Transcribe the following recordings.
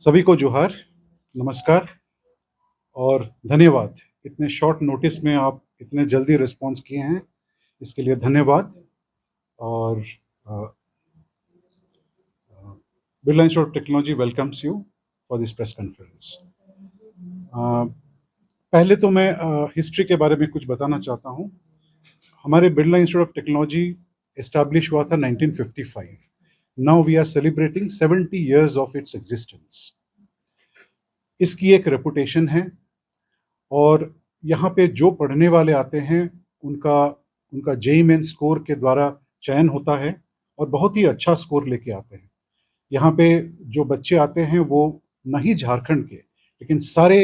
सभी को जोहार, नमस्कार और धन्यवाद। इतने शॉर्ट नोटिस में आप इतने जल्दी रिस्पॉन्स किए हैं, इसके लिए धन्यवाद। और Birla Institute of technology welcomes you for this press conference. पहले तो मैं हिस्ट्री के बारे में कुछ बताना चाहता हूँ। हमारे Birla Institute of Technology establish हुआ था 1955। Now we are celebrating 70 years of its existence. इसकी एक रेपुटेशन है और यहाँ पे जो पढ़ने वाले आते हैं उनका जेईई मेन स्कोर के द्वारा चयन होता है और बहुत ही अच्छा स्कोर लेके आते हैं। यहाँ पे जो बच्चे आते हैं वो नहीं झारखंड के, लेकिन सारे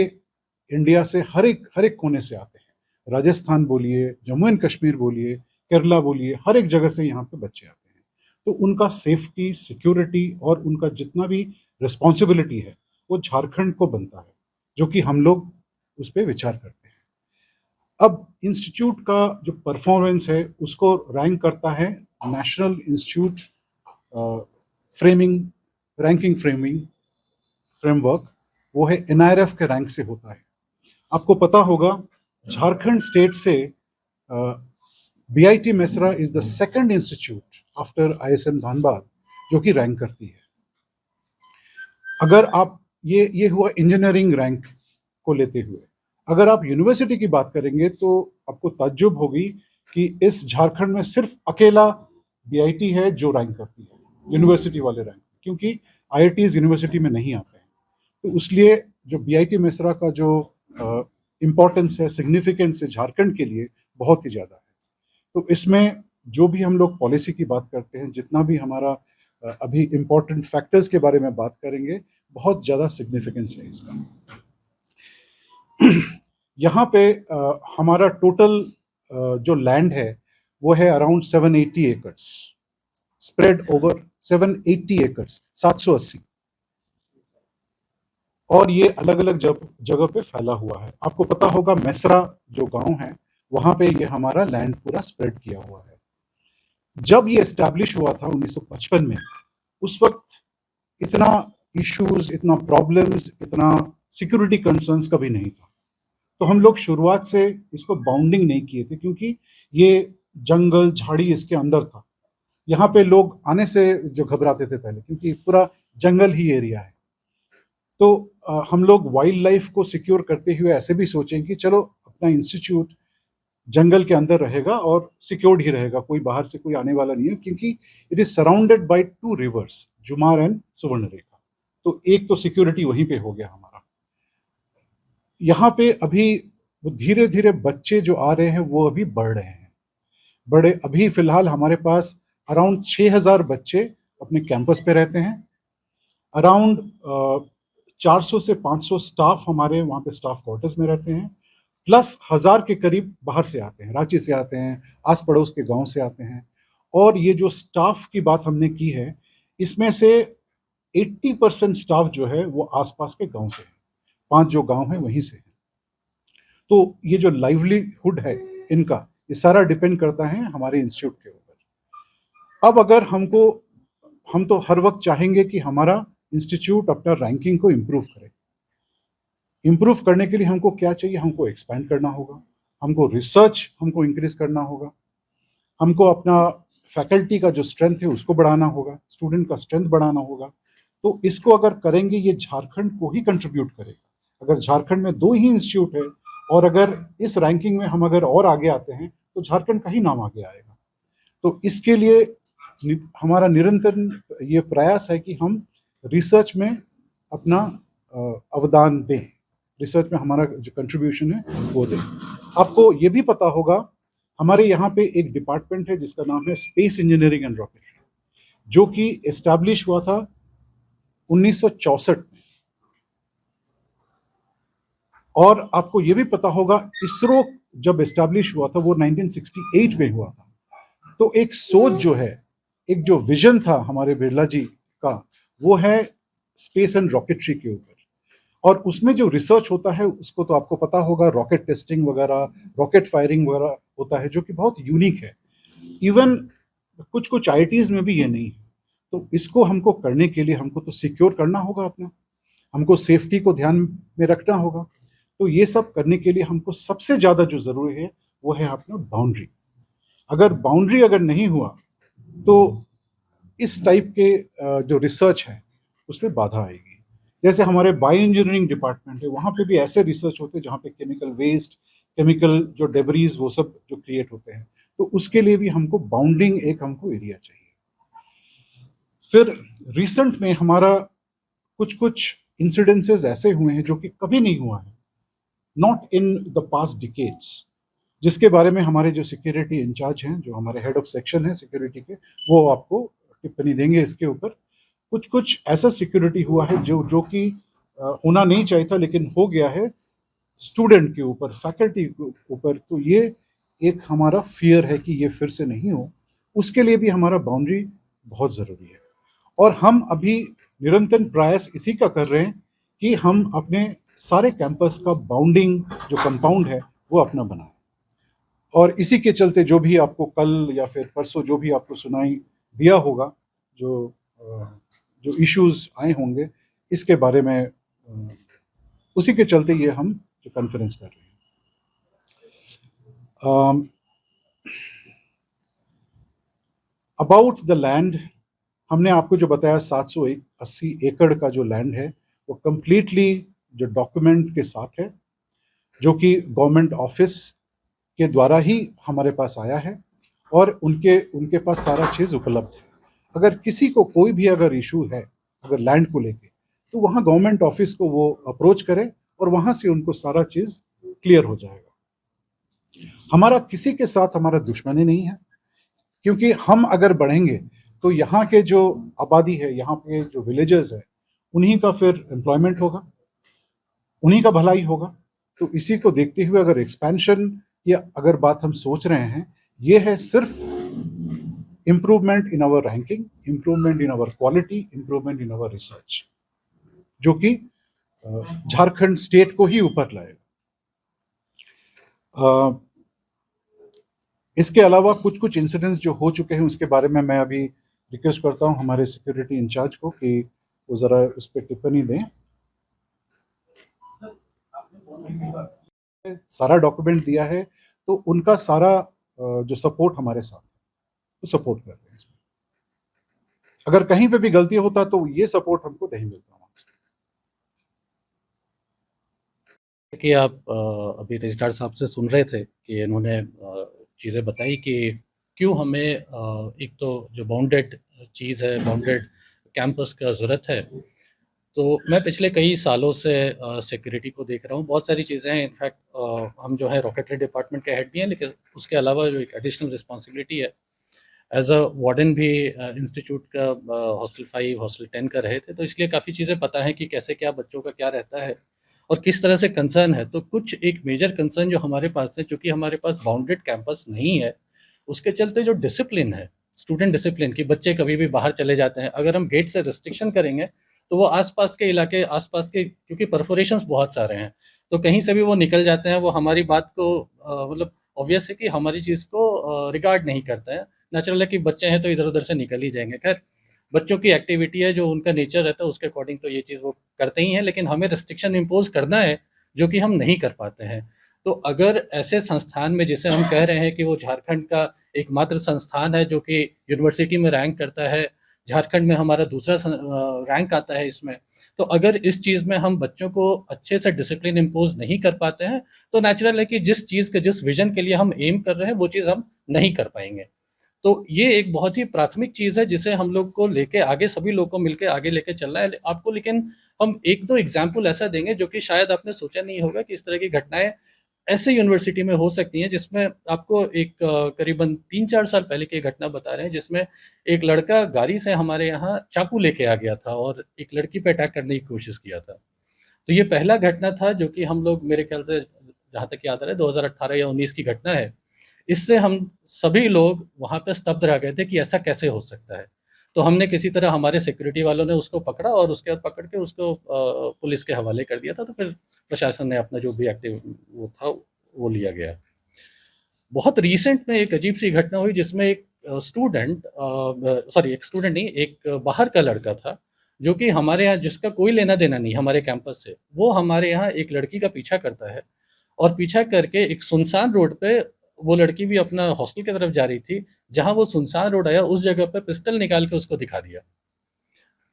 इंडिया से हर एक कोने से आते हैं। राजस्थान बोलिए, जम्मू एंड कश्मीर बोलिए, केरला बोलिए, हर एक जगह से यहाँ पे बच्चे आते हैं। तो उनका सेफ्टी, सिक्योरिटी और उनका जितना भी रिस्पॉन्सिबिलिटी है वो झारखंड को बनता है, जो कि हम लोग उस पर विचार करते हैं। अब इंस्टीट्यूट का जो परफॉर्मेंस है उसको रैंक करता है नेशनल इंस्टीट्यूट रैंकिंग फ्रेमवर्क। वो है NIRF के रैंक से होता है। आपको पता होगा झारखंड स्टेट से BIT Mesra is the second institute after ISM Dhanbad जो कि रैंक करती है। अगर आप ये हुआ इंजीनियरिंग रैंक को लेते हुए, अगर आप यूनिवर्सिटी की बात करेंगे तो आपको ताज्जुब होगी कि इस झारखंड में सिर्फ अकेला BIT है जो रैंक करती है यूनिवर्सिटी वाले रैंक, क्योंकि IITs यूनिवर्सिटी में नहीं आते हैं। तो इसलिए जो BIT मेसरा का जो इम्पोर्टेंस है, सिग्निफिकेंस है झारखंड के लिए बहुत ही ज़्यादा है। तो इसमें जो भी हम लोग पॉलिसी की बात करते हैं, जितना भी हमारा अभी इम्पोर्टेंट फैक्टर्स के बारे में बात करेंगे, बहुत ज़्यादा सिग्निफिकेंस है इसका। यहाँ पे हमारा टोटल जो लैंड है वो है around 780 acres, spread over 780 acres, 780, और ये अलग अलग जगह पे फैला हुआ है। आपको पता होगा मेसरा जो गांव है वहां पे ये हमारा लैंड पूरा स्प्रेड किया हुआ है। जब ये एस्टैब्लिश हुआ था 1955 में, उस वक्त इतना इश्यूज, इतना प्रॉब्लम्स, इतना सिक्योरिटी कंसर्न्स कभी नहीं था। तो हम लोग शुरुआत से इसको बाउंडिंग नहीं किए थे, क्योंकि ये जंगल झाड़ी इसके अंदर था। यहाँ पे लोग आने से जो घबराते थे पहले, क्योंकि पूरा जंगल ही एरिया है। तो हम लोग वाइल्ड लाइफ को सिक्योर करते हुए ऐसे भी सोचें कि चलो अपना इंस्टीट्यूट जंगल के अंदर रहेगा और सिक्योर्ड ही रहेगा, कोई बाहर से कोई आने वाला नहीं है, क्योंकि it is surrounded by 2 rivers, Jumar and Subarnarekha. तो एक तो सिक्योरिटी वहीं पे हो गया हमारा। यहाँ पे अभी वो धीरे धीरे बच्चे जो आ रहे हैं वो अभी बढ़ रहे हैं। अभी फिलहाल हमारे पास अराउंड 6000 बच्चे अपने कैंपस पे रहते हैं। अराउंड 400 से 500 स्टाफ हमारे वहाँ पे स्टाफ क्वार्टर्स में रहते हैं, प्लस 1000 के करीब बाहर से आते हैं, रांची से आते हैं, आस पड़ोस के गांव से आते हैं। और ये जो स्टाफ की बात हमने की है, इसमें से 80% स्टाफ जो है वो आसपास के गांव से है, 5 जो गांव है वहीं से है। तो ये जो लाइवलीहुड है इनका, ये सारा डिपेंड करता है हमारे इंस्टीट्यूट के ऊपर। अब अगर हम तो हर वक्त चाहेंगे कि हमारा इंस्टीट्यूट अपना रैंकिंग को इम्प्रूव करे। इम्प्रूव करने के लिए हमको क्या चाहिए? हमको एक्सपैंड करना होगा, हमको रिसर्च हमको इंक्रीज करना होगा, हमको अपना फैकल्टी का जो स्ट्रेंथ है उसको बढ़ाना होगा, स्टूडेंट का स्ट्रेंथ बढ़ाना होगा। तो इसको अगर करेंगे, ये झारखंड को ही कंट्रीब्यूट करेगा। अगर झारखंड में 2 ही इंस्टीट्यूट है और अगर इस रैंकिंग में हम अगर और आगे आते हैं तो झारखंड का ही नाम आगे आएगा। तो इसके लिए हमारा निरंतर ये प्रयास है कि हम रिसर्च में अपना अवदान दें, रिसर्च में हमारा जो कंट्रीब्यूशन है वो दें। आपको ये भी पता होगा हमारे यहाँ पे एक डिपार्टमेंट है जिसका नाम है स्पेस इंजीनियरिंग एंड रॉकेटरी, जो कि एस्टैब्लिश हुआ था 1964 में। और आपको ये भी पता होगा इसरो जब एस्टैब्लिश हुआ था वो 1968 में हुआ था। तो एक सोच जो है, एक जो विजन था हमारे बिरला जी का, वो है स्पेस एंड रॉकेटरी के ऊपर। और उसमें जो रिसर्च होता है उसको तो आपको पता होगा, रॉकेट टेस्टिंग वगैरह, रॉकेट फायरिंग वगैरह होता है, जो कि बहुत यूनिक है। इवन कुछ IITs में भी ये नहीं है। तो इसको हमको करने के लिए हमको तो सिक्योर करना होगा अपना, हमको सेफ्टी को ध्यान में रखना होगा। तो ये सब करने के लिए हमको सबसे ज़्यादा जो ज़रूरी है वो है अपना बाउंड्री। अगर बाउंड्री अगर नहीं हुआ तो इस टाइप के जो रिसर्च है उसमें बाधा आएगी। जैसे हमारे बायो इंजीनियरिंग डिपार्टमेंट है, वहाँ पे भी ऐसे रिसर्च होते हैं जहाँ पे केमिकल वेस्ट, केमिकल जो डेब्रीज वो सब जो क्रिएट होते हैं, तो उसके लिए भी हमको बाउंडिंग एक हमको एरिया चाहिए। फिर रिसेंट में हमारा कुछ इंसिडेंसेस ऐसे हुए हैं जो कि कभी नहीं हुआ है, not in the past decades, जिसके बारे में हमारे जो सिक्योरिटी इंचार्ज हैं, जो हमारे हेड ऑफ सेक्शन है सिक्योरिटी के, वो आपको टिप्पणी देंगे इसके ऊपर। कुछ ऐसा सिक्योरिटी हुआ है जो कि होना नहीं चाहिए था लेकिन हो गया है स्टूडेंट के ऊपर, फैकल्टी के ऊपर। तो ये एक हमारा फियर है कि ये फिर से नहीं हो, उसके लिए भी हमारा बाउंड्री बहुत ज़रूरी है। और हम अभी निरंतर प्रयास इसी का कर रहे हैं कि हम अपने सारे कैंपस का बाउंडिंग जो कंपाउंड है वो अपना बनाएं। और इसी के चलते जो भी आपको कल या फिर परसों जो भी आपको सुनाई दिया होगा, जो इश्यूज आए होंगे, इसके बारे में उसी के चलते ये हम जो कॉन्फ्रेंस कर रहे हैं। अबाउट द लैंड, हमने आपको जो बताया 780 एकड़ का जो लैंड है वो कंप्लीटली जो डॉक्यूमेंट के साथ है, जो कि गवर्नमेंट ऑफिस के द्वारा ही हमारे पास आया है और उनके पास सारा चीज़ उपलब्ध है। अगर किसी को कोई भी अगर इशू है अगर लैंड को लेके, तो वहाँ गवर्नमेंट ऑफिस को वो अप्रोच करे और वहाँ से उनको सारा चीज़ क्लियर हो जाएगा। हमारा किसी के साथ हमारा दुश्मनी नहीं है, क्योंकि हम अगर बढ़ेंगे तो यहाँ के जो आबादी है, यहाँ पे जो विलेजर्स है, उन्हीं का फिर एम्प्लॉयमेंट होगा, उन्हीं का भलाई होगा। तो इसी को देखते हुए अगर एक्सपेंशन या अगर बात हम सोच रहे हैं, ये है सिर्फ improvement in our ranking, improvement in our quality, improvement in our research, जो कि झारखंड स्टेट को ही ऊपर लाएगा। इसके अलावा कुछ इंसिडेंट्स जो हो चुके हैं उसके बारे में मैं अभी रिक्वेस्ट करता हूं हमारे सिक्योरिटी इंचार्ज को कि वो ज़रा उस पर टिप्पणी दें। सारा डॉक्यूमेंट दिया है तो उनका सारा जो सपोर्ट हमारे साथ है, तो सपोर्ट कर रहे हैं इसमें। अगर कहीं पे भी गलती होता तो ये सपोर्ट हमको नहीं मिलता वहाँ से। कि आप अभी रजिस्ट्रार साहब से सुन रहे थे कि इन्होंने चीज़ें बताई कि क्यों हमें एक तो जो बाउंडेड चीज़ है, बाउंडेड कैंपस का ज़रूरत है। तो मैं पिछले कई सालों से सिक्योरिटी को देख रहा हूँ। बहुत सारी चीज़ें हैं, इनफैक्ट हम जो है रॉकेटरी डिपार्टमेंट के हेड भी हैं, लेकिन उसके अलावा जो एक एडिशनल रिस्पॉन्सिबिलिटी है एज अ वार्डन भी इंस्टीट्यूट का हॉस्टल 5, हॉस्टल 10 का रहे थे, तो इसलिए काफ़ी चीज़ें पता है कि कैसे क्या बच्चों का क्या रहता है और किस तरह से कंसर्न है। तो कुछ एक मेजर कंसर्न जो हमारे पास है, चूँकि हमारे पास बाउंडेड कैंपस नहीं है, उसके चलते जो डिसिप्लिन है, स्टूडेंट डिसिप्लिन, कि बच्चे कभी भी बाहर चले जाते हैं, अगर हम गेट से रिस्ट्रिक्शन करेंगे तो वो आसपास के इलाके, आसपास के, क्योंकि परफोरेशंस बहुत सारे हैं, तो कहीं से भी वो निकल जाते हैं, वो हमारी बात को मतलब ऑब्वियस है कि हमारी चीज़ को रिगार्ड नहीं करते हैं। नेचुरल है कि बच्चे हैं तो इधर-उधर से निकल ही जाएँगे। खैर, बच्चों की एक्टिविटी है, जो उनका नेचर रहता है, उसके अकॉर्डिंग तो ये चीज़ वो करते ही हैं, लेकिन हमें रिस्ट्रिक्शन इम्पोज़ करना है, जो कि हम नहीं कर पाते हैं। तो अगर ऐसे संस्थान में, जिसे हम कह रहे हैं कि वो झारखंड का एकमात्र संस्थान है जो कि यूनिवर्सिटी में रैंक करता है, झारखंड में हमारा दूसरा रैंक आता है इसमें, तो अगर इस चीज़ में हम बच्चों को अच्छे से डिसिप्लिन इम्पोज़ नहीं कर पाते हैं, तो नेचुरल है कि जिस चीज़ के, जिस विज़न के लिए हम एम कर रहे हैं, वो चीज़ हम नहीं कर पाएँगे। तो ये एक बहुत ही प्राथमिक चीज़ है जिसे हम लोग को लेके आगे, सभी लोग को मिलके आगे लेके चलना है आपको। लेकिन हम 1-2 एग्ज़ाम्पल ऐसा देंगे जो कि शायद आपने सोचा नहीं होगा कि इस तरह की घटनाएँ ऐसे यूनिवर्सिटी में हो सकती हैं, जिसमें आपको एक करीबन 3-4 साल पहले की घटना बता रहे हैं, जिसमें एक लड़का गाड़ी से हमारे यहाँ चाकू लेके आ गया था और एक लड़की पे अटैक करने की कोशिश किया था। तो ये पहला घटना था जो कि हम लोग, मेरे ख्याल से जहाँ तक याद आ रहा है, 2018 या 19 की घटना है। इससे हम सभी लोग वहाँ पे स्तब्ध रह गए थे कि ऐसा कैसे हो सकता है। तो हमने किसी तरह, हमारे सिक्योरिटी वालों ने उसको पकड़ा और उसके बाद पकड़ के उसको पुलिस के हवाले कर दिया था। तो फिर प्रशासन ने अपना जो भी एक्टिव वो था वो लिया गया। बहुत रिसेंट में एक अजीब सी घटना हुई जिसमें एक स्टूडेंट, सॉरी एक स्टूडेंट नहीं, एक बाहर का लड़का था जो कि हमारे यहाँ जिसका कोई लेना देना नहीं हमारे कैंपस से, वो हमारे यहाँ एक लड़की का पीछा करता है और पीछा करके एक सुनसान रोड पे वो लड़की भी अपना हॉस्टल की तरफ जा रही थी, जहाँ वो सुनसान रोड आया उस जगह पे पिस्टल निकाल के उसको दिखा दिया।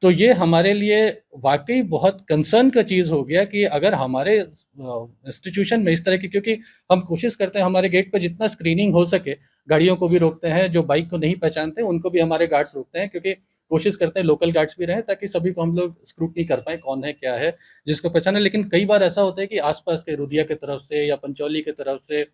तो ये हमारे लिए वाक़ई बहुत कंसर्न का चीज़ हो गया कि अगर हमारे इंस्टीट्यूशन में इस तरह की, क्योंकि हम कोशिश करते हैं हमारे गेट पे जितना स्क्रीनिंग हो सके, गाड़ियों को भी रोकते हैं, जो बाइक को नहीं पहचानते उनको भी हमारे गार्ड्स रोकते हैं, क्योंकि कोशिश करते हैं लोकल गार्ड्स भी रहें ताकि सभी को हम लोग स्क्रूटनी कर पाएँ, कौन है, क्या है, जिसको पहचाने। लेकिन कई बार ऐसा होता है कि आस-पास के रुदिया की तरफ से या पंचौली की तरफ से,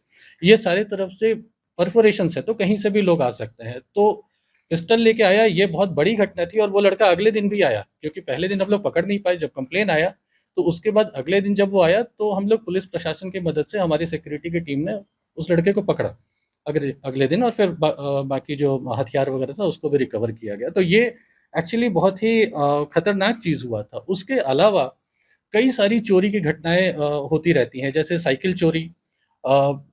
ये सारी तरफ से परफोरेशंस है, तो कहीं से भी लोग आ सकते हैं। तो पिस्टल लेके आया, ये बहुत बड़ी घटना थी और वो लड़का अगले दिन भी आया, क्योंकि पहले दिन हम लोग पकड़ नहीं पाए, जब कंप्लेन आया तो उसके बाद अगले दिन जब वो आया तो हम लोग पुलिस प्रशासन की मदद से, हमारी सिक्योरिटी की टीम ने उस लड़के को पकड़ा अगले अगले दिन, और फिर बाकी जो हथियार वगैरह था उसको भी रिकवर किया गया। तो ये एक्चुअली बहुत ही खतरनाक चीज़ हुआ था। उसके अलावा कई सारी चोरी की घटनाएं होती रहती हैं, जैसे साइकिल चोरी,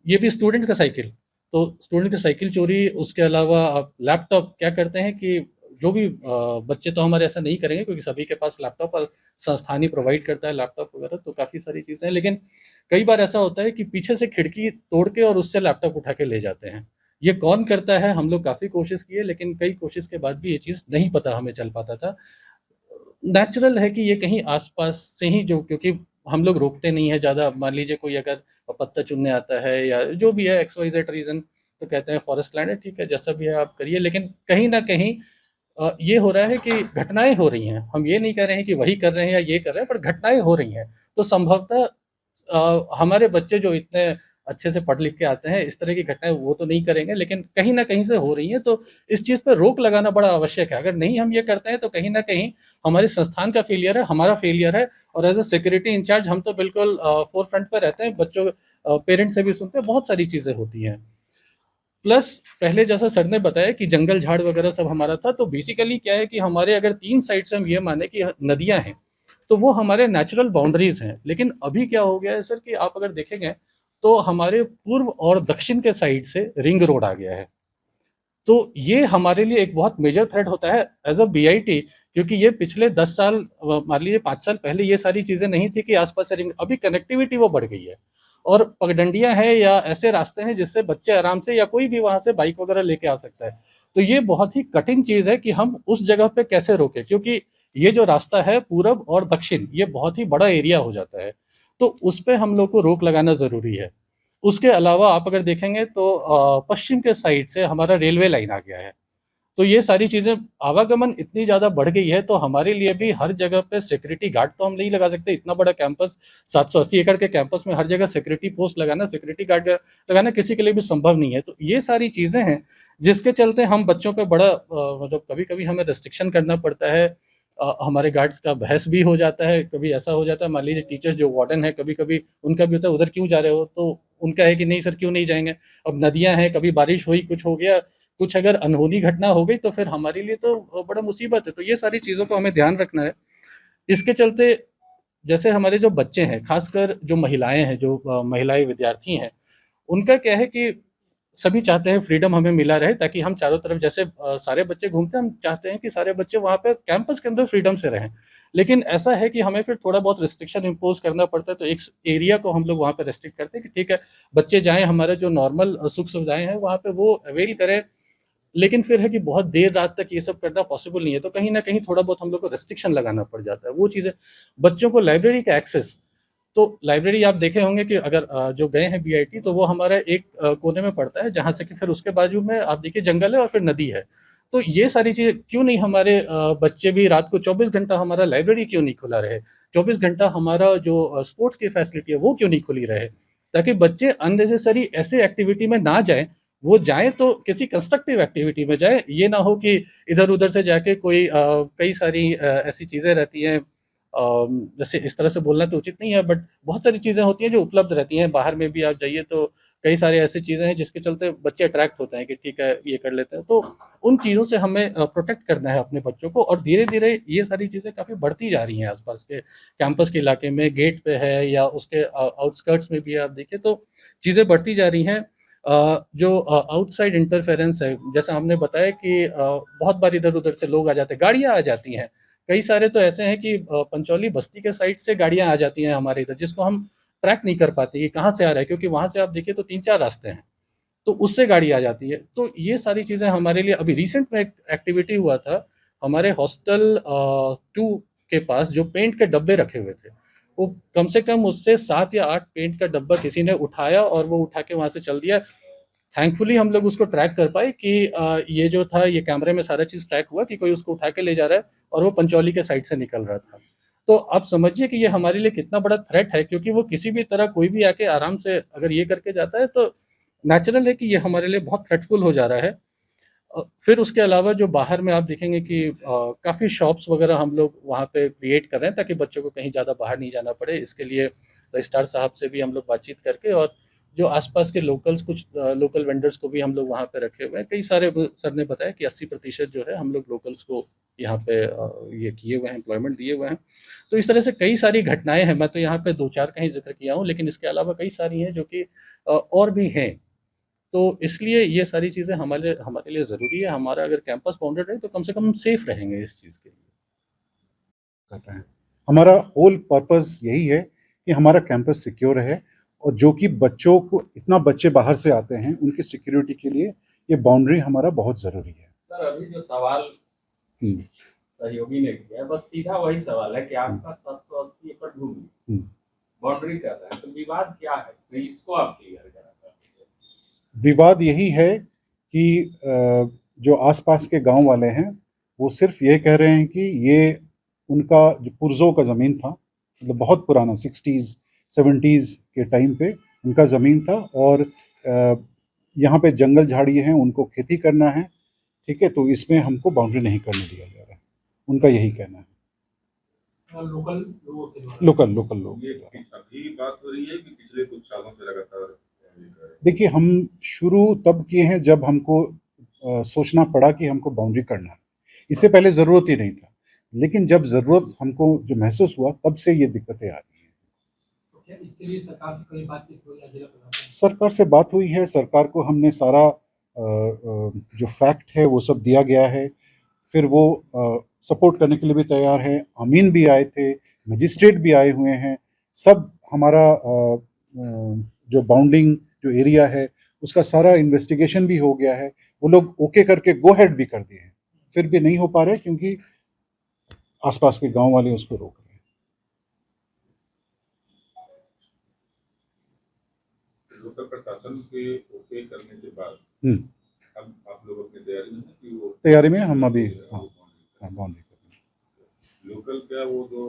ये भी स्टूडेंट्स का साइकिल, तो स्टूडेंट की साइकिल चोरी, उसके अलावा आप लैपटॉप क्या करते हैं कि जो भी बच्चे तो हमारे ऐसा नहीं करेंगे क्योंकि सभी के पास लैपटॉप और संस्थान ही प्रोवाइड करता है लैपटॉप वगैरह, तो काफ़ी सारी चीज़ें हैं। लेकिन कई बार ऐसा होता है कि पीछे से खिड़की तोड़ के और उससे लैपटॉप उठा के ले जाते हैं। ये कौन करता है, हम लोग काफ़ी कोशिश किए, लेकिन कई कोशिश के बाद भी ये चीज़ नहीं पता हमें चल पाता था। नेचुरल है कि ये कहीं आस-पास से ही, जो क्योंकि हम लोग रोकते नहीं हैं ज़्यादा। मान लीजिए कोई अगर पत्ता चुनने आता है या जो भी है एक्स वाई ज़ेड रीज़न, तो कहते हैं फॉरेस्ट लैंड है, ठीक है, जैसा भी है आप करिए। लेकिन कहीं न कहीं ये हो रहा है कि घटनाएँ हो रही हैं। हम ये नहीं कह रहे हैं कि वही कर रहे हैं या ये कर रहे हैं, पर घटनाएँ हो रही हैं। तो संभवतः हमारे बच्चे जो इतने अच्छे से पढ़ लिख के आते हैं, इस तरह की घटनाएँ वो तो नहीं करेंगे, लेकिन कहीं न कहीं से हो रही हैं, तो इस चीज़ पे रोक लगाना बड़ा आवश्यक है। अगर नहीं हम ये करते हैं, तो कहीं न कहीं हमारे संस्थान का फेलियर है, हमारा फेलियर है, और एज़ अ सिक्योरिटी इंचार्ज हम तो बिल्कुल फ़ोरफ्रंट पे रहते हैं। बच्चों पेरेंट्स से भी सुनते हैं, बहुत सारी चीज़ें होती हैं। प्लस पहले जैसा सर ने बताया कि जंगल झाड़ वगैरह सब हमारा था, तो बेसिकली क्या है कि हमारे अगर 3 साइड से हम ये माने कि नदियाँ हैं, तो वो हमारे नेचुरल बाउंड्रीज़ हैं। लेकिन अभी क्या हो गया है सर कि आप अगर देखेंगे, तो हमारे पूर्व और दक्षिण के साइड से रिंग रोड आ गया है। तो ये हमारे लिए एक बहुत मेजर थ्रेट होता है एज़ अ बीआईटी, क्योंकि ये पिछले 10 साल, मान लीजिए 5 साल पहले ये सारी चीज़ें नहीं थी कि आस-पास से रिंग, अभी कनेक्टिविटी वो बढ़ गई है। और पगडंडियाँ हैं या ऐसे रास्ते हैं जिससे बच्चे आराम से या कोई भी वहाँ से बाइक वगैरह लेके आ सकता है। तो ये बहुत ही कठिन चीज़ है कि हम उस जगह पे कैसे रोकें, क्योंकि ये जो रास्ता है पूरब और दक्षिण, ये बहुत ही बड़ा एरिया हो जाता है। तो उस पे हम लोग को रोक लगाना ज़रूरी है। उसके अलावा आप अगर देखेंगे तो पश्चिम के साइड से हमारा रेलवे लाइन आ गया है। तो ये सारी चीज़ें, आवागमन इतनी ज़्यादा बढ़ गई है, तो हमारे लिए भी हर जगह पे सिक्योरिटी गार्ड तो हम नहीं लगा सकते। इतना बड़ा कैंपस, 780 एकड़ के कैंपस में हर जगह सिक्योरिटी पोस्ट लगाना, सिक्योरिटी गार्ड लगाना किसी के लिए भी संभव नहीं है। तो ये सारी चीज़ें हैं, जिसके चलते हम बच्चों पे बड़ा मतलब कभी-कभी हमें रिस्ट्रिक्शन करना पड़ता है। हमारे गार्ड्स का बहस भी हो जाता है, कभी ऐसा हो जाता है, मान लीजिए टीचर्स जो वार्डन है, कभी-कभी उनका भी होता है, उधर क्यों जा रहे हो? तो उनका है कि नहीं सर, क्यों नहीं जाएँगे? अब नदियाँ हैं, कभी बारिश हुई, कुछ हो गया, कुछ अगर अनहोनी घटना हो गई, तो फिर हमारे लिए तो बड़ा मुसीबत है। तो ये सारी चीज़ों को हमें ध्यान रखना है। इसके चलते जैसे हमारे जो बच्चे हैं, ख़ासकर जो महिलाएँ हैं, जो महिलाएँ विद्यार्थी हैं, उनका क्या है कि सभी चाहते हैं फ्रीडम हमें मिला रहे, ताकि हम चारों तरफ जैसे सारे बच्चे घूमते हैं, हम चाहते हैं कि सारे बच्चे वहाँ पे कैंपस के अंदर फ्रीडम से रहें। लेकिन ऐसा है कि हमें फिर थोड़ा बहुत रिस्ट्रिक्शन इम्पोज़ करना पड़ता है, तो एक एरिया को हम लोग वहाँ पे रेस्ट्रिक्ट करते हैं कि ठीक है, बच्चे जाएँ, हमारे जो नॉर्मल सुख-सुविधाएँ हैं वहाँ पे वो अवेल करें। लेकिन फिर है कि बहुत देर रात तक ये सब करना पॉसिबल नहीं है, तो कहीं न कहीं थोड़ा बहुत हम लोग को रिस्ट्रिक्शन लगाना पड़ जाता है। वो चीज़ें, बच्चों को लाइब्रेरी का एक्सेस, तो लाइब्रेरी आप देखे होंगे कि अगर जो गए हैं बीआईटी, तो वो हमारा एक कोने में पड़ता है, जहाँ से कि फिर उसके बाजू में आप देखिए जंगल है और फिर नदी है। तो ये सारी चीज़ें क्यों नहीं, हमारे बच्चे भी रात को 24 घंटा हमारा लाइब्रेरी क्यों नहीं खुला रहे? 24 घंटा हमारा जो स्पोर्ट्स की फैसिलिटी है वो क्यों नहीं खुली रहे? ताकि बच्चे अननेसेसरी ऐसे एक्टिविटी में ना जाएँ, वो जाएँ तो किसी कंस्ट्रक्टिव एक्टिविटी में जाएँ। ये ना हो कि इधर-उधर से जाके कोई कई सारी ऐसी चीज़ें रहती हैं, जैसे इस तरह से बोलना तो उचित नहीं है, बट बहुत सारी चीज़ें होती हैं जो उपलब्ध रहती हैं, बाहर में भी आप जाइए तो कई सारी ऐसी चीज़ें हैं जिसके चलते बच्चे अट्रैक्ट होते हैं कि ठीक है, ये कर लेते हैं। तो उन चीज़ों से हमें प्रोटेक्ट करना है अपने बच्चों को, और धीरे-धीरे ये सारी चीज़ें काफ़ी बढ़ती जा रही हैं आस-पास के कैंपस के इलाके में, गेट पे है या उसके आउटस्कर्ट्स में भी आप देखिए तो चीज़ें बढ़ती जा रही हैं। जो आउटसाइड इंटरफेरेंस है, जैसा हमने बताया कि बहुत बार इधर-उधर से लोग आ जाते हैं, गाड़ियाँ आ जाती हैं, कई सारे तो ऐसे हैं कि पंचौली बस्ती के साइड से गाड़ियाँ आ जाती हैं हमारे इधर, जिसको हम ट्रैक नहीं कर पाते कि कहाँ से आ रहा है, क्योंकि वहाँ से आप देखिए तो 3-4 रास्ते हैं, तो उससे गाड़ी आ जाती है। तो ये सारी चीज़ें हमारे लिए अभी रिसेंट में एक एक्टिविटी हुआ था, हमारे हॉस्टल 2 के पास जो पेंट के डब्बे रखे हुए थे, वो कम से कम उससे 7 या 8 पेंट का डब्बा किसी ने उठाया और वो उठा के वहाँ से चल दिया। थैंकफुली हम लोग उसको ट्रैक कर पाए कि ये जो था ये कैमरे में सारा चीज़ ट्रैक हुआ कि कोई उसको उठा के ले जा रहा है और वो पंचौली के साइड से निकल रहा था। तो आप समझिए कि ये हमारे लिए कितना बड़ा थ्रेट है, क्योंकि वो किसी भी तरह कोई भी आके आराम से अगर ये करके जाता है तो नेचुरल है कि ये हमारे लिए बहुत थ्रेटफुल हो जा रहा है। फिर उसके अलावा जो बाहर में आप देखेंगे कि काफ़ी शॉप्स वगैरह हम लोग वहाँ पे क्रिएट कर रहे हैं ताकि बच्चों को कहीं ज़्यादा बाहर नहीं जाना पड़े। इसके लिए रजिस्ट्रार साहब से भी हम लोग बातचीत करके और जो आसपास के लोकल्स कुछ लोकल वेंडर्स को भी हम लोग वहाँ पे रखे हुए हैं। कई सारे सर ने बताया कि 80% जो है हम लोग लोकल्स को यहाँ पे ये किए हुए हैं, एम्प्लॉयमेंट दिए हुए हैं। तो इस तरह से कई सारी घटनाएँ हैं, मैं तो यहाँ पे 2-4 का ही ज़िक्र किया हूँ, लेकिन इसके अलावा कई सारी हैं जो कि और भी हैं। तो इसलिए ये सारी चीज़ें हमारे हमारे लिए ज़रूरी है। हमारा अगर कैंपस बाउंडेड है तो कम से कम हम सेफ रहेंगे इस चीज़ के लिए। कर रहे हैं। हमारा होल पर्पस यही है कि हमारा कैंपस सिक्योर है और जो कि बच्चों को इतना बच्चे बाहर से आते हैं उनकी सिक्योरिटी के लिए ये बाउंड्री हमारा बहुत ज़रूरी है। सर अभी जो सवाल सहयोगी ने किया बस सीधा वही सवाल है कि आपका 780 एकड़ भूमि बाउंड्री कर रहा है, तो विवाद क्या है? तो इसको आप क्लियर करा। विवाद यही है कि जो आसपास के गांव वाले हैं वो सिर्फ ये कह रहे हैं कि ये उनका जो पुरजों का ज़मीन था, मतलब बहुत पुराना 60s 70s के टाइम पे उनका ज़मीन था और यहाँ पे जंगल झाड़ी हैं, उनको खेती करना है, ठीक है, तो इसमें हमको बाउंड्री नहीं करने दिया जा रहा है, उनका यही कहना है। लोकल लोग। ये अभी बात हो रही है कि पिछले कुछ सालों से लगातार? देखिए, हम शुरू तब किए हैं जब हमको सोचना पड़ा कि हमको बाउंड्री करना है। इससे पहले ज़रूरत ही नहीं था, लेकिन जब ज़रूरत हमको जो महसूस हुआ तब से ये दिक्कतें आ रही हैं। तो क्या इसके लिए सरकार से कोई बातचीत हुई है? जिला प्रशासन सरकार से बात हुई है, सरकार को हमने सारा जो फैक्ट है वो सब दिया गया है, फिर वो सपोर्ट करने के लिए भी तैयार है। अमीन भी आए थे, मजिस्ट्रेट भी आए हुए हैं, सब हमारा जो बाउंडिंग जो एरिया है उसका सारा इन्वेस्टिगेशन भी हो गया है, वो लोग ओके करके गो हेड भी कर दिए हैं, फिर भी नहीं हो पा रहे क्योंकि आसपास के गांव वाले उसको रोक रहे हैं। लोकल प्रशासन के ओके करने के बाद अब आप लोग अपनी तैयारी में हैं कि वो तैयारी में हम अभी बाउंड्री कर रहे हैं। लोकल क्या वो जो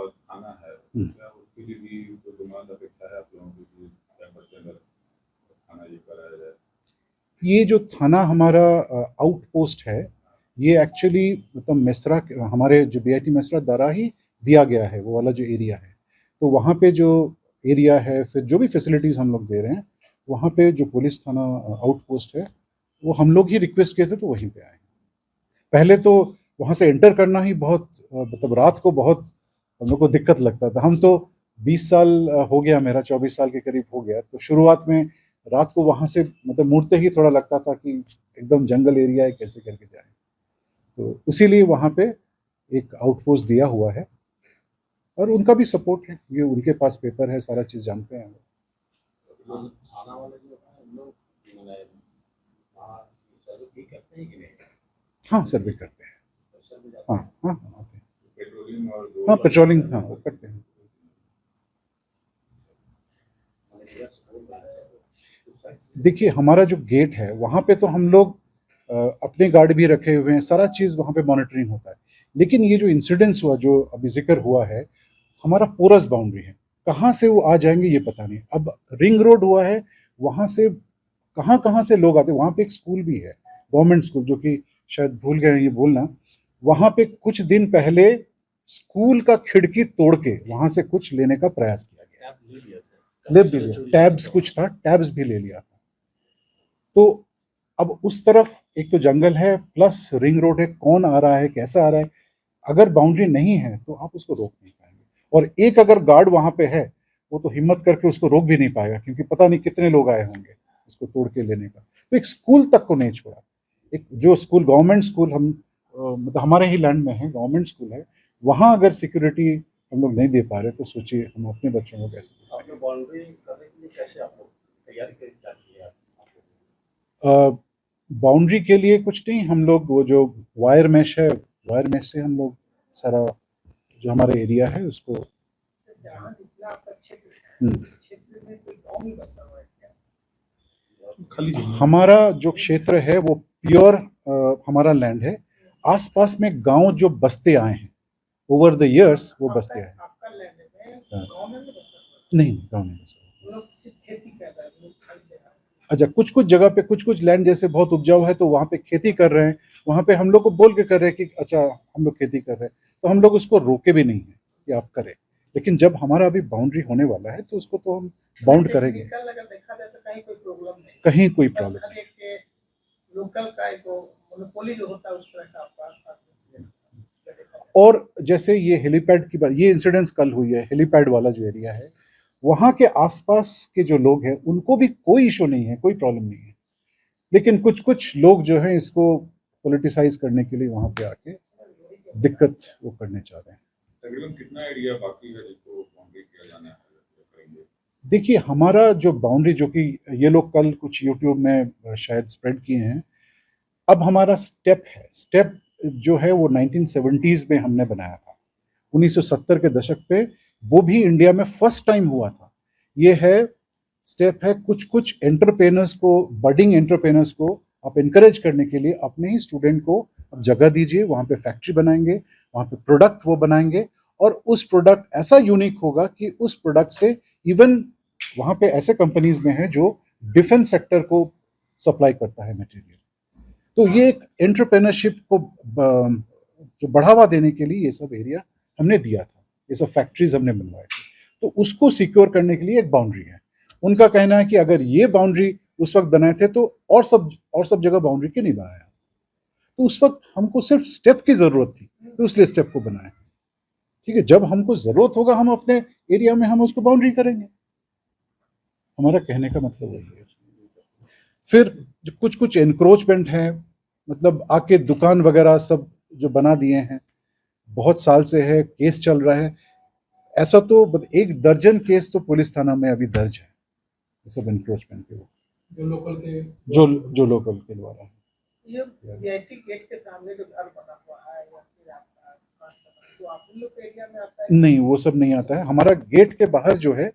थाना है क्या उसके लिए भी कोई डिमांड अपेक्षा है आप लोगों की कैंपस के अंदर थाना ये कराया जाए? ये जो थाना हमारा आउट पोस्ट है ये एक्चुअली मतलब मेसरा हमारे जो बीआईटी मेसरा द्वारा ही दिया गया है, वो वाला जो एरिया है, तो वहाँ पे जो एरिया है फिर जो भी फैसिलिटीज़ हम लोग दे रहे हैं वहाँ पे जो पुलिस थाना आउट पोस्ट है वो हम लोग ही रिक्वेस्ट किए थे तो वहीं पे आए। पहले तो वहाँ से एंटर करना ही बहुत मतलब रात को बहुत हम लोग को दिक्कत लगता था। हम तो 20 साल हो गया, मेरा 24 साल के करीब हो गया, तो शुरुआत में रात को वहाँ से मतलब मुड़ते ही थोड़ा लगता था कि एकदम जंगल एरिया है, कैसे करके जाए, तो इसीलिए वहाँ पे एक आउटपोस्ट दिया हुआ है और उनका भी सपोर्ट है, ये उनके पास पेपर है, सारा चीज़ जानते हैं वो। थाना वाले जो है हम लोग सर्वे करते हैं कि नहीं? हाँ, सर्वे करते हैं। हाँ हाँ आते हैं। पेट्रोलिंग और हाँ पेट्रोलिंग हाँ वो करते हैं। देखिए, हमारा जो गेट है वहाँ पे तो हम लोग अपने गार्ड भी रखे हुए हैं, सारा चीज़ वहाँ पे मॉनिटरिंग होता है, लेकिन ये जो इंसिडेंट्स हुआ जो अभी जिक्र हुआ है हमारा पोरस बाउंड्री है, कहाँ से वो आ जाएंगे ये पता नहीं। अब रिंग रोड हुआ है, वहाँ से कहाँ कहाँ से लोग आते हैं, वहाँ पे एक स्कूल भी है, गवर्नमेंट स्कूल, जो कि शायद भूल गए ये बोलना, वहाँ पे कुछ दिन पहले स्कूल का खिड़की तोड़ के वहाँ से कुछ लेने का प्रयास किया गया, ले भी लिया, टैब्स कुछ था, टैब्स भी ले लिया था। तो अब उस तरफ एक तो जंगल है प्लस रिंग रोड है, कौन आ रहा है कैसा आ रहा है, अगर बाउंड्री नहीं है तो आप उसको रोक नहीं पाएंगे, और एक अगर गार्ड वहाँ पे है वो तो हिम्मत करके उसको रोक भी नहीं पाएगा क्योंकि पता नहीं कितने लोग आए होंगे उसको तोड़ के लेने का। तो एक स्कूल तक को नहीं छोड़ा, एक जो स्कूल गवर्नमेंट स्कूल हम मतलब हमारे ही लैंड में है, गवर्नमेंट स्कूल है, वहाँ अगर सिक्योरिटी हम लोग नहीं दे पा रहे तो सोचिए हम अपने बच्चों को कैसे दे आपने बाउंड्री करने के लिए कैसे आप लोग तैयारी करी क्या की है पाएंगे। बाउंड्री के लिए कुछ नहीं, हम लोग वो जो वायर मैश है, वायर मैश से हम लोग सारा जो हमारा एरिया है उसको जहाँ जितना आपका क्षेत्र है, हम्म, उस क्षेत्र में कोई गाँव नहीं बसा हुआ है क्या? खाली जमीन। हमारा जो क्षेत्र है वो प्योर हमारा लैंड है। आसपास में गांव जो बसते आए हैं ओवर द इयर्स, वो बसते आए हैं। आपका लैंड है, हाँ। गाँव में नहीं बसा हुआ है। नहीं, गांव नहीं बसा हुआ। वो लोग सिर्फ खेती कर रहे हैं, लोग खाली जगह है। अच्छा, कुछ कुछ जगह पे कुछ कुछ लैंड जैसे बहुत उपजाऊ है तो वहाँ पे खेती कर रहे हैं, वहाँ पे हम लोग को बोल के कर रहे हैं कि अच्छा हम लोग खेती कर रहे हैं, तो हम लोग उसको रोके भी नहीं है कि आप करें। लेकिन जब हमारा अभी बाउंड्री होने वाला है तो उसको तो हम बाउंड करेंगे, टेक्निकल अगर देखा जाए तो कहीं कोई प्रॉब्लम नहीं, कहीं कोई बस प्रॉब्लम हर एक के लोकल का एक मोनोपोली जो होता है उस तरह का आपका साथ में देखा जाए। और जैसे ये हेलीपैड की बात, ये इंसिडेंस कल हुई है, हेलीपैड वाला जो एरिया है वहाँ के आसपास के जो लोग हैं उनको भी कोई इशू नहीं है, कोई प्रॉब्लम नहीं है। लेकिन कुछ कुछ लोग जो हैं इसको पॉलिटिसाइज करने के लिए वहाँ पे आके दिक्कत वो करने चाह रहे हैं। तकरीबन कितना एरिया बाकी है जिसको बाउंड्री किया जाना है करेंगे? देखिए हमारा जो बाउंड्री, जो कि ये लोग कल कुछ यूट्यूब में शायद स्प्रेड किए हैं, अब हमारा स्टेप है, स्टेप जो है वो 1970s में हमने बनाया था, 1970 के दशक पे, वो भी इंडिया में फर्स्ट टाइम हुआ था। ये है स्टेप है, कुछ कुछ एंटरप्रेनर्स को, बडिंग एंटरप्रेनर्स को आप इनकरेज करने के लिए अपने ही स्टूडेंट को आप जगह दीजिए, वहाँ पे फैक्ट्री बनाएंगे, वहाँ पे प्रोडक्ट वो बनाएंगे और उस प्रोडक्ट ऐसा यूनिक होगा कि उस प्रोडक्ट से इवन वहाँ पे ऐसे कंपनीज में है जो डिफेंस सेक्टर को सप्लाई करता है मटेरियल। तो ये एक एंटरप्रेन्योरशिप को जो बढ़ावा देने के लिए ये सब एरिया हमने दिया था, ये सब फैक्ट्रीज हमने बनवाए थे, तो उसको सिक्योर करने के लिए एक बाउंड्री है। उनका कहना है कि अगर ये बाउंड्री उस वक्त बनाए थे तो और सब जगह बाउंड्री क्यों नहीं बनाया, तो उस वक्त हमको सिर्फ स्टेप की जरूरत थी तो इसलिए स्टेप को बनाया। ठीक है, जब हमको जरूरत होगा हम अपने एरिया में हम उसको बाउंड्री करेंगे, हमारा कहने का मतलब वही है। फिर जो कुछ कुछ एनक्रोचमेंट है, मतलब आके दुकान वगैरह सब जो बना दिए हैं, बहुत साल से है, केस चल रहा है, ऐसा तो 1 दर्जन केस तो पुलिस थाना में अभी दर्ज है ये सब एनक्रोचमेंट के, जो लोकल के जो लोकल के द्वारा है। ये वीआईपी गेट के सामने जो घर बना हुआ है या फिर आपका तो आप लोग के एरिया में आता है? नहीं, वो सब नहीं आता है, हमारा गेट के बाहर जो है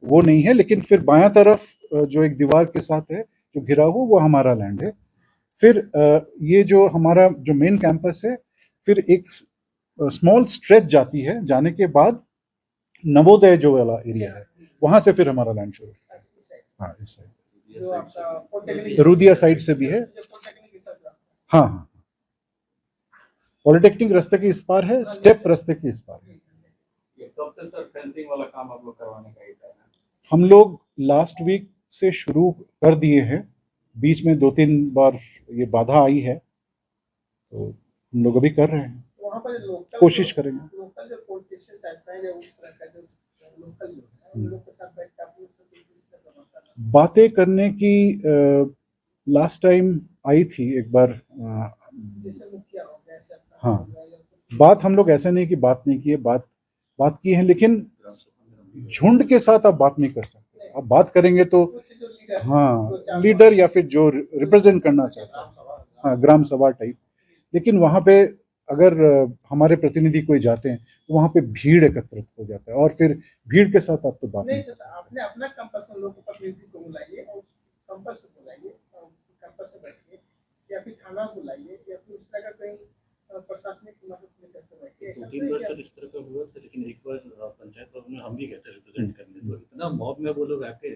वो नहीं है, लेकिन फिर बायां तरफ जो एक दीवार के साथ है जो घिरा हुआ, वो हमारा लैंड है। फिर ये जो हमारा जो मेन कैंपस है, फिर एक स्मॉल स्ट्रेच जाती है, जाने के बाद नवोदय जो वाला एरिया है वहां से फिर हमारा लैंड शुरू है। हाँ, इस साइड जो आपका पॉलिटेक्निक रुदिया साइड से भी है। पॉलिटेक्निक की सब हाँ हाँ, पॉलिटेक्निक रास्ते के इस पार है, स्टेप रास्ते के इस पार है। कब से सर फेंसिंग वाला काम आप लोग करवाने का ही था? हम लोग लास्ट वीक से शुरू कर दिए हैं, बीच में 2-3 बार ये बाधा आई है, तो हम लोग अभी कर रहे हैं, वहाँ पर लोकल कोशिश करेंगे। लोकल जो पॉलिटिशियन टाइप का है या उस तरह का जो लोकल लोग हैं उन लोग के साथ बैठ के आप लोग सब करना बातें करने की लास्ट टाइम आई थी एक बार, जैसे मुखिया हो गया ऐसे अपना हाँ, हो गया या कुछ बात हम लोग ऐसा नहीं कि बात नहीं की है, बात की है, लेकिन झुंड के साथ आप बात नहीं कर सकते। आप बात करेंगे तो जो लीडर हाँ, लीडर या फिर जो रिप्रेजेंट करना चाहता है, हाँ, ग्राम सभा टाइप। लेकिन वहाँ पे अगर हमारे प्रतिनिधि कोई जाते हैं तो वहाँ पे भीड़ एकत्रित हो जाता है और फिर भीड़ के साथ आप तो बात नहीं नहीं कर सर, सकते। आपने अपना कैंपस में लोगों को प्रतिनिधि को बुलाइए और कैंपस से बुलाइए और कैंपस से बैठिए या फिर थाना बुलाइए या फिर उस तरह का कहीं प्रशासनिक मदद लेकर के बैठिए। ऐसा 2-3 बार सर इस तरह का हुआ था, लेकिन एक बार पंचायत भवन में हम भी गए थे रिप्रेजेंट करने, तो इतना मॉब में वो लोग आके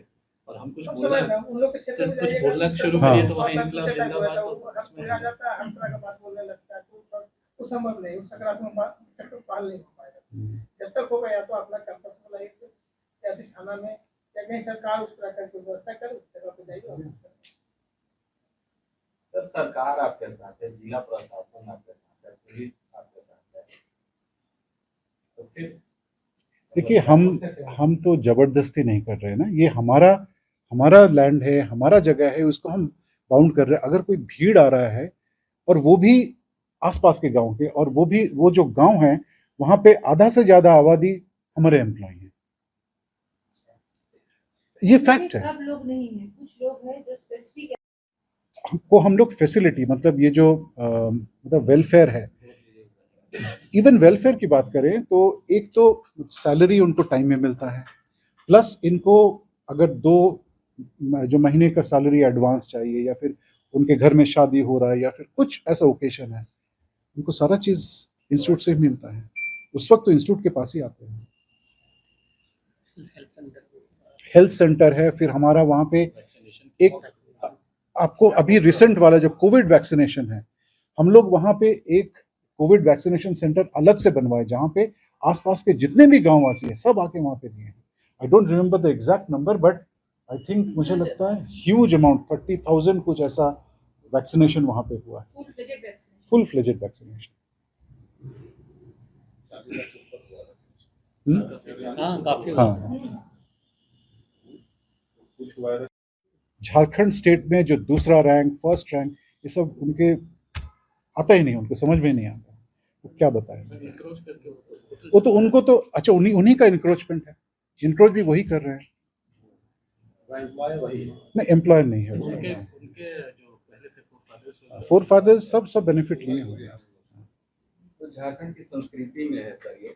और हम कुछ बोलना उन लोग के क्षेत्र में कुछ जाइएगा, बोलना तो शुरू हाँ। करिए तो वहाँ भाषा इनकलाब दूसरे टाइप जिंदाबाद, का तो वो उसमें हर जाता है, हर तरह का बात बोलने लगता है, तो संभव नहीं, उस सकारात्मक बात सेक्टर पाल नहीं हो पाएगा। जब तक होगा या तो अपना कैंपस में लाइए या फिर थाना में या कहीं सरकार उस तरह का व्यवस्था करे, उस जगह पे जाइए। सर सरकार आपके साथ है, जिला प्रशासन आपके साथ है, पुलिस आपके साथ है, तो फिर देखिए हम तो जबरदस्ती नहीं कर रहे हैं ना, ये हमारा लैंड है, हमारा जगह है, उसको हम बाउंड कर रहे हैं। अगर कोई भीड़ आ रहा है और वो भी आसपास के गांव के, और वो जो गांव हैं वहां पे आधा से ज्यादा आबादी हमारे एम्प्लॉय है। ये फैक्ट है। सब लोग नहीं है, कुछ लोग हैं जो स्पेसिफिक को हम लोग फैसिलिटी मतलब ये जो मतलब वेलफेयर है, इवन वेलफेयर की बात करें तो एक तो सैलरी उनको टाइम में मिलता है, प्लस इनको अगर 2 जो महीने का सैलरी एडवांस चाहिए या फिर उनके घर में शादी हो रहा है या फिर कुछ ऐसा ओकेशन है, उनको सारा चीज़ इंस्टीट्यूट से ही मिलता है। उस वक्त तो इंस्टीट्यूट के पास ही आते हैं। हेल्थ सेंटर है, फिर हमारा वहाँ पे एक आपको अभी रिसेंट वाला जो कोविड वैक्सीनेशन है, हम लोग वहाँ पे एक कोविड वैक्सीनेशन सेंटर अलग से बनवाए जहाँ पे आसपास के जितने भी गांव वासी है सब आके वहाँ पे दिए हैं। I don't remember the exact number but I think मुझे लगता है ह्यूज अमाउंट 30,000 कुछ ऐसा वैक्सीनेशन वहाँ पे हुआ है, फुल फ्लेजेड वैक्सीनेशन। काफी हाँ, कुछ वायरस झारखंड स्टेट में जो दूसरा रैंक, फर्स्ट रैंक, ये सब उनके आता ही नहीं, उनको समझ में नहीं आता, वो क्या बताएं। वो तो उनको तो अच्छा उन्हीं का इंक्रोचमेंट है, इंक्रोच भी वही कर रहे हैं। नहीं, एम्प्लॉयर नहीं है, उनके जो पहले थे फोर फादर्स सब बेनिफिट लिए होंगे। तो झारखंड की संस्कृति में है सर ये